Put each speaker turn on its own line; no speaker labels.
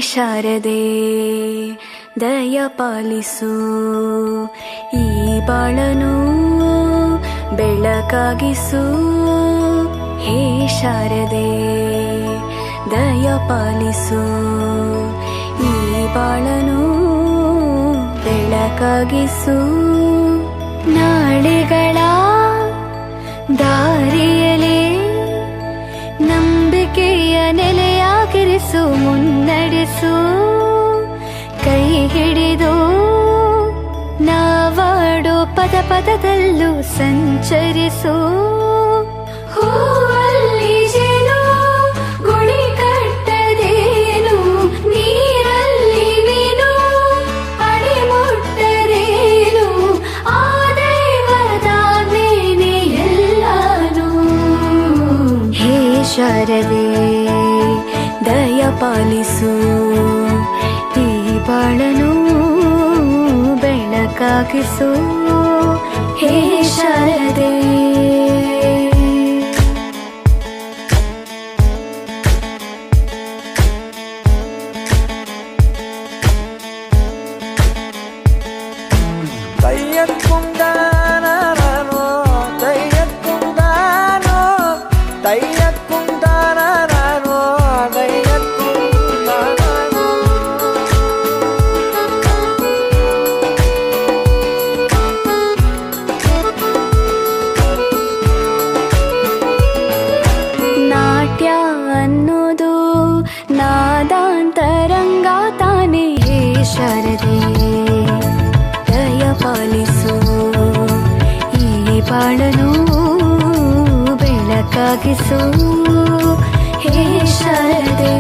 ಶಾರದೆ ದಯ ಪಾಲಿಸು, ಈ ಬಾಳನು ಬೆಳಕಾಗಿಸು. ಹೇ ಶಾರದೆ ದಯ ಪಾಲಿಸು, ಈ ಬಾಳನು ಬೆಳಕಾಗಿಸು. ನಾಳೆಗಳ ದಾರಿಯಲೇ ನಂಬಿಕೆಯ ನೆಲೆಯಾಗಿರಿಸು, ಮುನ್ನಡೆಸು. ಕೈ ಹಿಡಿದು ನಾವಾಡೋ ಪದ ಪದದಲ್ಲೂ ಸಂಚರಿಸು. ಹೂವಲ್ಲಿ ಜೇನು ಗುಳಿ ಕಟ್ಟದೇನು, ನೀರಲ್ಲಿ ಮೀನು ಅಡಿ ಮುಟ್ಟದೇನು, ಆ ದೈವದಾಜ್ಞೆನೇ ಎಲ್ಲಾನು. ಹೇ ಶಾರದೆ ದಯ ಪಾಲಿಸು, ಈ ಬಾಳನು ಬೆಳಕಾಗಿಸು. ಹೇ ಶಾರದೆ
തയ്യക്കുണ്ടാനോ തയ്യക്കുണ്ടാനോ തയ്യക്കുണ്ടാനോ തയ്യക്കുണ്ടാനോ.
ನಾಟ್ಯ ಅನ್ನೋದು ನಾದಾಂತರಂಗ ತಾನೇ. ಹೇ ಶಾರದೆ ದಯ ಪಾಲಿಸು, ಈ ಬಾಳನು ಬೆಳಕಾಗಿಸು. ಹೇ ಶಾರದೆ